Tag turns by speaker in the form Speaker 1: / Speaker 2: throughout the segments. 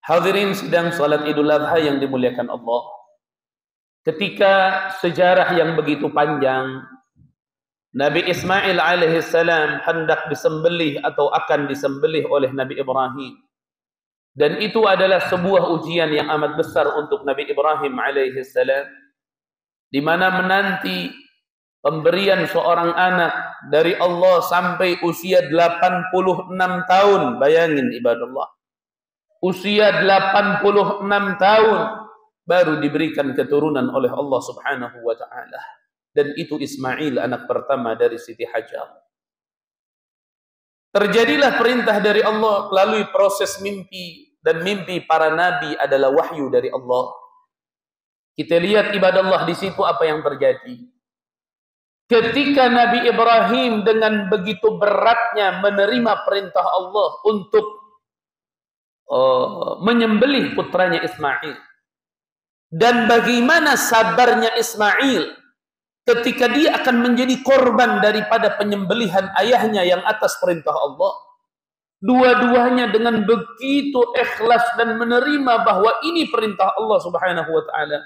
Speaker 1: Hadirin sidang salat Idul Adha yang dimuliakan Allah. Ketika sejarah yang begitu panjang, Nabi Ismail alaihissalam hendak disembelih atau akan disembelih oleh Nabi Ibrahim. Dan itu adalah sebuah ujian yang amat besar untuk Nabi Ibrahim alaihissalam, di mana menanti pemberian seorang anak dari Allah sampai usia 86 tahun. Bayangin ibadallah. Usia 86 tahun baru diberikan keturunan oleh Allah Subhanahu wa taala. Dan itu Ismail, anak pertama dari Siti Hajar. Terjadilah perintah dari Allah melalui proses mimpi, dan mimpi para nabi adalah wahyu dari Allah. Kita lihat ibadallah di situ apa yang terjadi. Ketika Nabi Ibrahim dengan begitu beratnya menerima perintah Allah untuk menyembelih putranya Ismail, dan bagaimana sabarnya Ismail ketika dia akan menjadi korban daripada penyembelihan ayahnya yang atas perintah Allah. Dua-duanya dengan begitu ikhlas dan menerima bahwa ini perintah Allah Subhanahu wa taala.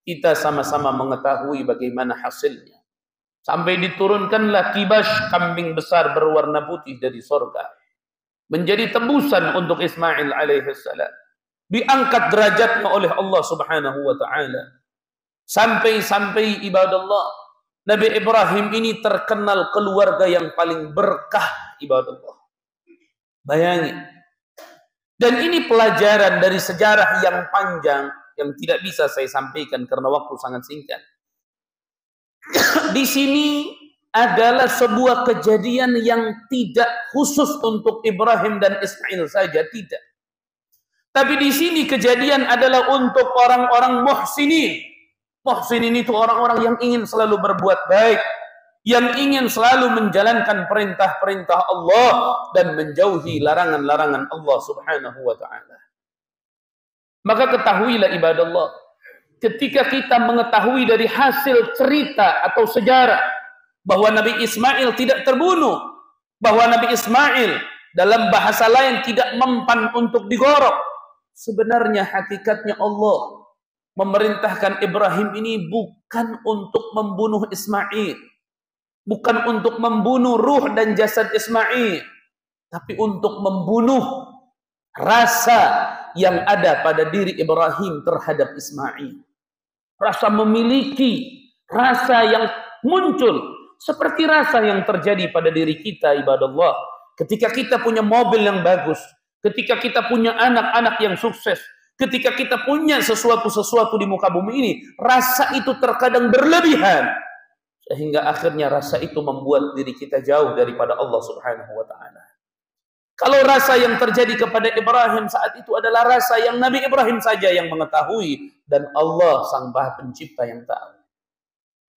Speaker 1: Kita sama-sama mengetahui bagaimana hasilnya. Sampai diturunkanlah kibas, kambing besar berwarna putih dari sorga, menjadi tebusan untuk Ismail alaihissalam. Diangkat derajatnya oleh Allah Subhanahu wa taala. Sampai ibadallah, Nabi Ibrahim ini terkenal keluarga yang paling berkah ibadallah. Bayangin. Dan ini pelajaran dari sejarah yang panjang yang tidak bisa saya sampaikan karena waktu sangat singkat. Di sini adalah sebuah kejadian yang tidak khusus untuk Ibrahim dan Ismail saja, tidak. Tapi di sini kejadian adalah untuk orang-orang muhsinin. Muhsinin itu orang-orang yang ingin selalu berbuat baik, yang ingin selalu menjalankan perintah-perintah Allah dan menjauhi larangan-larangan Allah Subhanahu wa taala. Maka ketahuilah ibadallah, ketika kita mengetahui dari hasil cerita atau sejarah bahwa Nabi Ismail tidak terbunuh, bahwa Nabi Ismail dalam bahasa lain tidak mempan untuk digorok, sebenarnya hakikatnya Allah memerintahkan Ibrahim ini bukan untuk membunuh Ismail, bukan untuk membunuh ruh dan jasad Ismail, tapi untuk membunuh rasa yang ada pada diri Ibrahim terhadap Ismail. Rasa memiliki, rasa yang muncul seperti rasa yang terjadi pada diri kita ibadallah. Ketika kita punya mobil yang bagus, ketika kita punya anak-anak yang sukses, ketika kita punya sesuatu di muka bumi ini, rasa itu terkadang berlebihan, sehingga akhirnya rasa itu membuat diri kita jauh daripada Allah Subhanahu wa taala. Kalau rasa yang terjadi kepada Ibrahim saat itu adalah rasa yang Nabi Ibrahim saja yang mengetahui, dan Allah Sang Maha Pencipta yang tahu.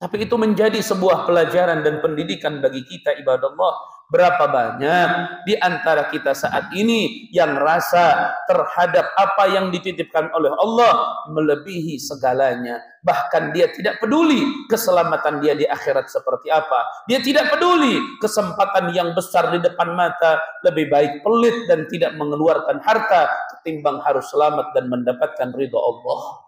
Speaker 1: Tapi itu menjadi sebuah pelajaran dan pendidikan bagi kita ibadallah. Berapa banyak di antara kita saat ini yang rasa terhadap apa yang dititipkan oleh Allah melebihi segalanya. Bahkan dia tidak peduli keselamatan dia di akhirat seperti apa. Dia tidak peduli kesempatan yang besar di depan mata. Lebih baik pelit dan tidak mengeluarkan harta ketimbang harus selamat dan mendapatkan ridha Allah.